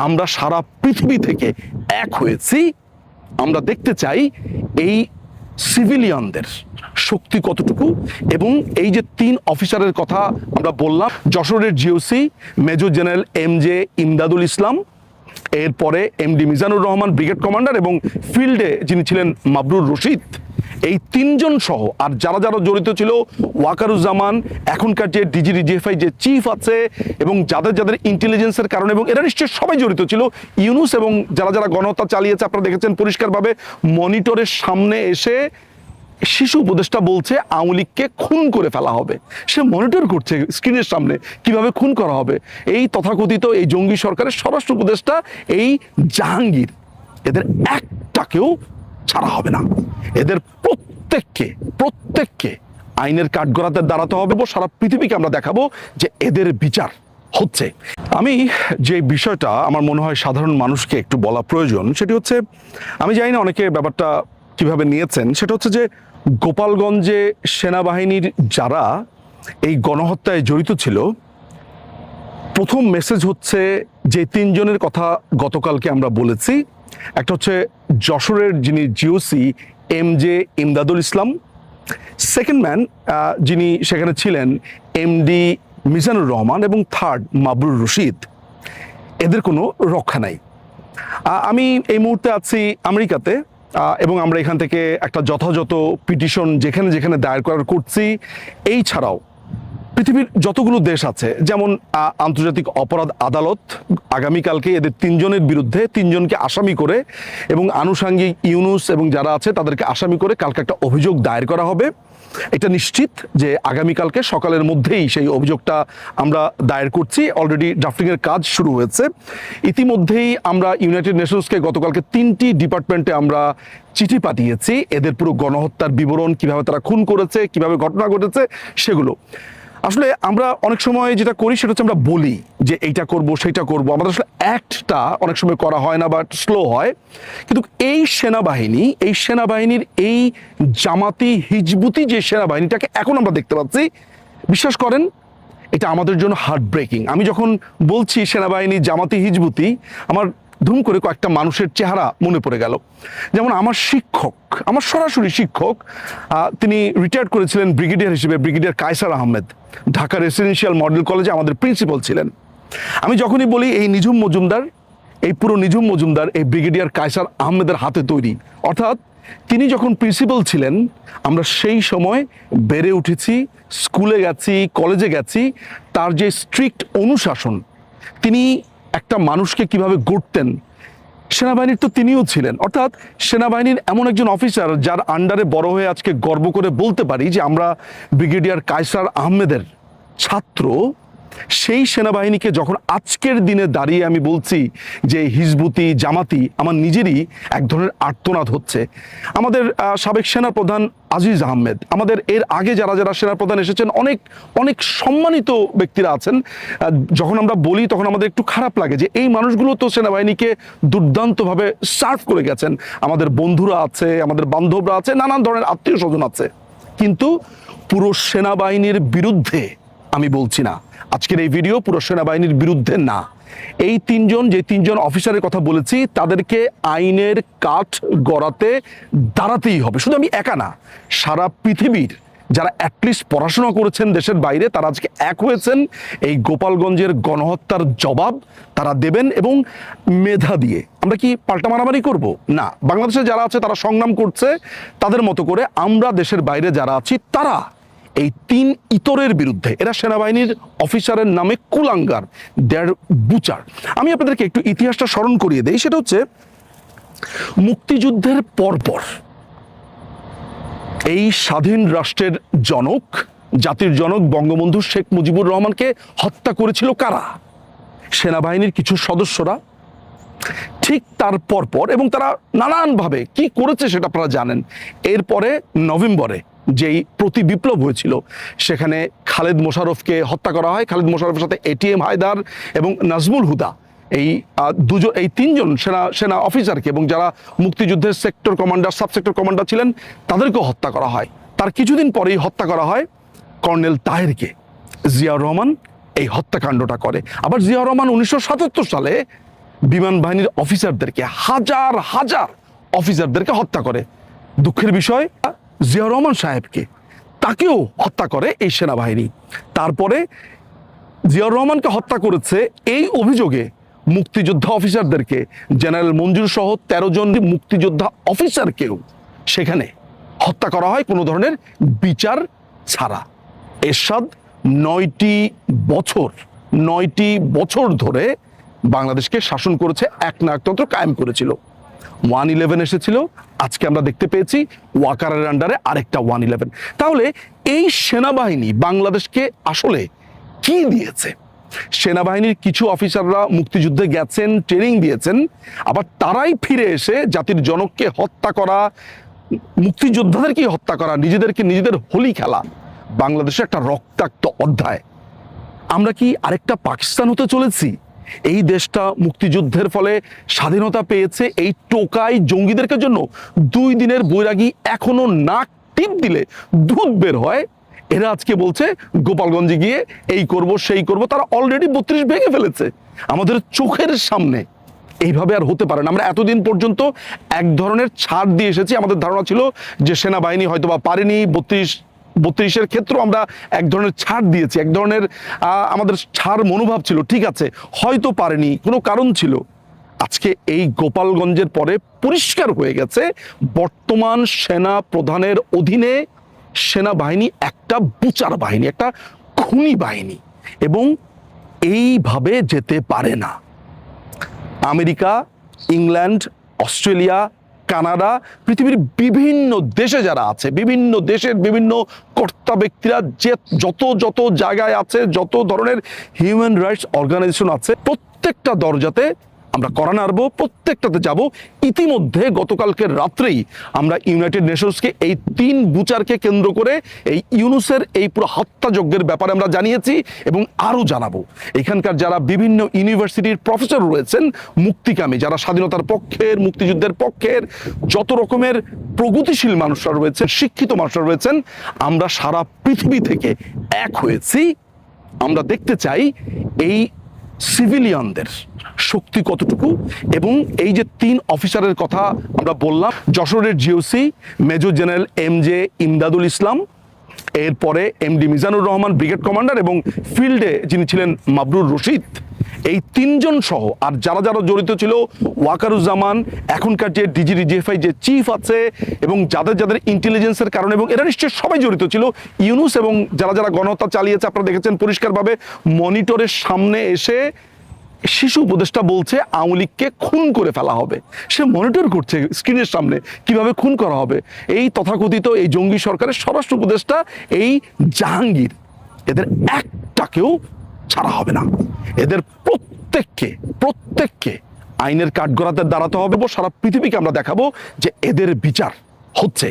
আমরা সারা পৃথিবী থেকে এক হয়েছি। আমরা দেখতে চাই এই সিভিলিয়ানদের শক্তি কতটুকু, এবং এই যে 3 অফিসারের কথা আমরা বললাম, যশোরের GOC major general MJ Imdadul Islam, এরপরে MD Mizanur Rahman brigade commander, এবং ফিল্ডে যিনি ছিলেন মাবরুর রশিদ, এই 3 জন সহ আর যারা যারা জড়িত ছিল, ওয়াকারুজ্জামান, এখনকার যে DGFI যে চিফ আছে, এবং যাদের যাদের ইন্টেলিজেন্সের কারণে, এবং এরা নিশ্চয়ই সবাই জড়িত ছিল, ইউনুস এবং যারা যারা গণহত্যা চালিয়েছে, আপনারা দেখেছেন পরিষ্কারভাবে মনিটরের সামনে এসে শিশু উপদেষ্টা বলছে আওয়ামী লীগকে খুন করে ফেলা হবে। সে মনিটর করছে স্ক্রিনের সামনে কিভাবে খুন করা হবে। এই তথাকথিত এই জঙ্গি সরকারের স্বরাষ্ট্র উপদেষ্টা এই জাহাঙ্গীর, এদের একটাকেও ছাড়া হবে না। এদের প্রত্যেককে আইনের কাঠগড়াতে দাঁড়াতে হবে। সারা পৃথিবীকে আমরা দেখাবো যে এদের বিচার হচ্ছে। আমি যে বিষয়টা আমার মনে হয় সাধারণ মানুষকে একটু বলা প্রয়োজন, সেটি হচ্ছে, আমি জানি না অনেকে ব্যাপারটা কিভাবে নিয়েছেন, সেটা হচ্ছে যে গোপালগঞ্জে সেনাবাহিনীর যারা এই গণহত্যায় জড়িত ছিল, প্রথম মেসেজ হচ্ছে যে 3 জনের কথা গতকালকে আমরা বলেছি। একটা হচ্ছে যশোরের যিনি জিওসি MJ ইমদাদুল ইসলাম, সেকেন্ড ম্যান যিনি সেখানে ছিলেন MD মিজানুর রহমান, এবং থার্ড মাবরুর রশিদ। এদের কোনো রক্ষা নাই। আমি এই মুহূর্তে আছি আমেরিকাতে, এবং আমরা এখান থেকে একটা যথাযথ পিটিশন যেখানে যেখানে দায়ের করার করছি। এই ছাড়াও পৃথিবীর যতগুলো দেশ আছে, যেমন আন্তর্জাতিক অপরাধ আদালত আগামীকালকে এদের 3 জনের বিরুদ্ধে 3 জনকে আসামি করে, এবং আনুষাঙ্গিক ইউনুস এবং যারা আছে তাদেরকে আসামি করে কালকে একটা অভিযোগ দায়ের করা হবে। এটা নিশ্চিত যে আগামীকালকে সকালের মধ্যেই সেই অভিযোগটা আমরা দায়ের করছি। অলরেডি ড্রাফটিংয়ের কাজ শুরু হয়েছে। ইতিমধ্যেই আমরা ইউনাইটেড নেশনসকে গতকালকে 3টি ডিপার্টমেন্টে আমরা চিঠি পাঠিয়েছি, এদের পুরো গণহত্যার বিবরণ, কিভাবে তারা খুন করেছে, কিভাবে ঘটনা ঘটেছে সেগুলো। আসলে আমরা অনেক সময় যেটা করি সেটা হচ্ছে আমরা বলি যে এইটা করব সেইটা করব, আমাদের আসলে অ্যাক্টটা অনেক সময় করা হয় না বা স্লো হয়। কিন্তু এই সেনাবাহিনীর এই জামাতি হিজবুতি যে সেনাবাহিনীটাকে এখন আমরা দেখতে পাচ্ছি, বিশ্বাস করেন এটা আমাদের জন্য হার্ট ব্রেকিং। আমি যখন বলছি সেনাবাহিনী জামাতি হিজবুতি, আমার ধুম করে কয়েকটা মানুষের চেহারা মনে পড়ে গেল। যেমন আমার শিক্ষক, আমার সরাসরি শিক্ষক, তিনি রিটায়ার্ড করেছিলেন ব্রিগেডিয়ার হিসেবে, brigadier Kaiser Ahmed, Dhaka residential model কলেজে আমাদের প্রিন্সিপাল ছিলেন। আমি যখনই বলি এই নিঝুম মজুমদার, এই পুরো নিঝুম মজুমদার এই ব্রিগেডিয়ার কায়সার আহমেদের হাতে তৈরি। অর্থাৎ তিনি যখন প্রিন্সিপাল ছিলেন, আমরা সেই সময় বেড়ে উঠেছি, স্কুলে গেছি, কলেজে গেছি। তার যে স্ট্রিক্ট অনুশাসন, তিনি একটা মানুষকে কিভাবে গড়তেন, সেনাবাহিনীর তো তিনিও ছিলেন। অর্থাৎ সেনাবাহিনীর এমন একজন অফিসার যার আন্ডারে বড় হয়ে আজকে গর্ব করে বলতে পারি যে আমরা ব্রিগেডিয়ার কায়সার আহমেদের ছাত্র। সেই সেনাবাহিনীকে যখন আজকের দিনে দাঁড়িয়ে আমি বলছি যে হিজবুতি জামাতি, আমার নিজেরই এক ধরনের আর্তনাদ হচ্ছে। আমাদের সাবেক সেনাপ্রধান আজিজ আহমেদ, আমাদের এর আগে যারা যারা সেনাপ্রধান এসেছেন, অনেক অনেক সম্মানিত ব্যক্তিরা আছেন। যখন আমরা বলি তখন আমাদের একটু খারাপ লাগে যে এই মানুষগুলো তো সেনাবাহিনীকে দুর্দান্তভাবে সার্ভ করে গেছেন। আমাদের বন্ধুরা আছে, আমাদের বান্ধবরা আছে, নানান ধরনের আত্মীয় স্বজন আছে, কিন্তু পুরো সেনাবাহিনীর বিরুদ্ধে আমি বলছি না। আজকের এই ভিডিও পুরো সেনাবাহিনীর বিরুদ্ধে না। এই 3 জন, যে 3 জন অফিসারের কথা বলেছি, তাদেরকে আইনের কাঠ গড়াতে দাঁড়াতেই হবে। শুধু আমি একা না, সারা পৃথিবীর যারা অ্যাটলিস্ট পড়াশোনা করেছেন দেশের বাইরে, তারা আজকে এক হয়েছেন। এই গোপালগঞ্জের গণহত্যার জবাব তারা দেবেন, এবং মেধা দিয়ে। আমরা কি পাল্টা মারামারি করব? না। বাংলাদেশে যারা আছে তারা সংগ্রাম করছে তাদের মতো করে। আমরা দেশের বাইরে যারা আছি তারা এই 3 ইতরের বিরুদ্ধে, এরা সেনাবাহিনীর অফিসারের নামে কুলাঙ্গার, দেয়ার বুচার। আমি আপনাদেরকে একটু ইতিহাসটা স্মরণ করিয়ে দেই। সেটা হচ্ছে মুক্তিযুদ্ধের পরপর এই স্বাধীন রাষ্ট্রের জনক, জাতির জনক বঙ্গবন্ধু শেখ মুজিবুর রহমানকে হত্যা করেছিল কারা? সেনাবাহিনীর কিছু সদস্যরা। ঠিক তার পরপর, এবং তারা নানানভাবে কি করেছে সেটা আপনারা জানেন। এরপরে নভেম্বরে যেই প্রতি বিপ্লব হয়েছিল, সেখানে খালেদ মোশাররফকে হত্যা করা হয়। খালেদ মোশাররফের সাথে ATM হায়দার এবং নাজমুল হুদা, এই 3 জন সেনা অফিসারকে, এবং যারা মুক্তিযুদ্ধের sector commander, sub sector commander ছিলেন, তাদেরকেও হত্যা করা হয়। তার কিছুদিন পরেই হত্যা করা হয় কর্নেল তাহেরকে। জিয়াউর রহমান এই হত্যাকাণ্ডটা করে। আবার জিয়াউর রহমান 1977 সালে বিমান বাহিনীর অফিসারদেরকে, হাজার হাজার অফিসারদেরকে হত্যা করে। দুঃখের বিষয়, জিয়াউর রহমান সাহেবকে, তাকেও হত্যা করে এই সেনাবাহিনী। তারপরে জিয়াউর রহমানকে হত্যা করেছে এই অভিযোগে মুক্তিযোদ্ধা অফিসারদেরকে, জেনারেল মঞ্জুর সহ 13 জন মুক্তিযোদ্ধা অফিসারকেও সেখানে হত্যা করা হয় কোনো ধরনের বিচার ছাড়া। এরশাদ 9টি বছর ধরে বাংলাদেশকে শাসন করেছে, একনায়কতন্ত্র কায়েম করেছিল। 111 এসেছিল, আজকে আমরা দেখতে পেয়েছি ওয়াকারের আন্ডারে আরেকটা 111। তাহলে এই সেনাবাহিনী বাংলাদেশকে আসলে কি দিয়েছে? সেনাবাহিনীর কিছু অফিসাররা মুক্তিযুদ্ধে গেছেন, ট্রেনিং দিয়েছেন, আবার তারাই ফিরে এসে জাতির জনককে হত্যা করা, মুক্তিযোদ্ধাদেরকে হত্যা করা, নিজেদের হোলি খেলা। বাংলাদেশে একটা রক্তাক্ত অধ্যায়। আমরা কি আরেকটা পাকিস্তান হতে চলেছি? এই দেশটা মুক্তিযুদ্ধের ফলে স্বাধীনতা পেয়েছে এই টোকাই জঙ্গিদেরকে জন্য। 2 দিনের বৈরাগী এখনো নাক টিপ দিলে দুধ বের হয়। এরা আজকে বলছে গোপালগঞ্জে গিয়ে এই করব সেই করব। তারা অলরেডি 32 ভেঙে ফেলেছে আমাদের চোখের সামনে। এইভাবে আর হতে পারে না। আমরা এতদিন পর্যন্ত এক ধরনের ছাড় দিয়ে এসেছি। আমাদের ধারণা ছিল যে সেনাবাহিনী হয়তো বা পারেনি, 32-এর ক্ষেত্রে আমরা এক ধরনের ছাড় দিয়েছি, এক ধরনের আমাদের ছাড় মনোভাব ছিল। ঠিক আছে, হয়তো পারেনি, কোনো কারণ ছিল। আজকে এই গোপালগঞ্জের পরে পরিষ্কার হয়ে গেছে বর্তমান সেনা প্রধানের অধীনে সেনাবাহিনী একটা বুচার বাহিনী, একটা খুনি বাহিনী, এবং এইভাবে যেতে পারে না। আমেরিকা, ইংল্যান্ড, অস্ট্রেলিয়া, কানাডা, পৃথিবীর বিভিন্ন দেশে যারা আছে, বিভিন্ন দেশের বিভিন্ন কর্তা ব্যক্তিরা যে যত জায়গায় আছে, যত ধরনের হিউম্যান রাইটস অর্গানাইজেশন আছে, প্রত্যেকটা দরজাতে আমরা কড়া নাড়ব, প্রত্যেকটাতে যাব। ইতিমধ্যে গতকালকে রাত্রেই আমরা ইউনাইটেড নেশনসকে এই 3 বুচারকে কেন্দ্র করে এই ইউনুসের এই পুরো হত্যাযজ্ঞের ব্যাপারে আমরা জানিয়েছি এবং আরও জানাবো। এখানকার যারা বিভিন্ন ইউনিভার্সিটির প্রফেসর রয়েছেন, মুক্তিকামী, যারা স্বাধীনতার পক্ষের, মুক্তিযুদ্ধের পক্ষের, যত রকমের প্রগতিশীল মানুষরা রয়েছে, শিক্ষিত মানুষরা রয়েছেন, আমরা সারা পৃথিবী থেকে এক হয়েছি। আমরা দেখতে চাই এই সিভিলিয়ানদের শক্তি কতটুকু। এবং এই যে 3 অফিসারের কথা আমরা বললাম, যশোরের GOC major general MJ Imdadul Islam, এরপরে MD Mizanur Rahman brigade commander, এবং ফিল্ডে যিনি ছিলেন মাবরুর রশিদ, এই 3 জন সহ আর যারা যারা জড়িত ছিল, ওয়াকারুজ্জামান, এখনকার যে DGFI যে চিফ আছে, এবং যাদের ইন্টেলিজেন্সের কারণে, এবং এরা নিশ্চয়ই সবাই জড়িত ছিল। ইউনুস এবং যারা গণহত্যা চালিয়েছে, আপনারা দেখেছেন পরিষ্কারভাবে মনিটরের সামনে এসে শিশু উপদেষ্টা বলছে আওয়ামী লীগকে খুন করে ফেলা হবে। সে মনিটর করছে স্ক্রিনের সামনে কিভাবে খুন করা হবে। এই তথাকথিত এই জঙ্গি সরকারের স্বরাষ্ট্র উপদেষ্টা এই জাহাঙ্গীর, এদের একটাকেও ছাড়া হবে না। এদের প্রত্যেককে আইনের কাঠগড়াতে দাঁড়াতে হবে। সারা পৃথিবীকে আমরা দেখাবো যে এদের বিচার হচ্ছে।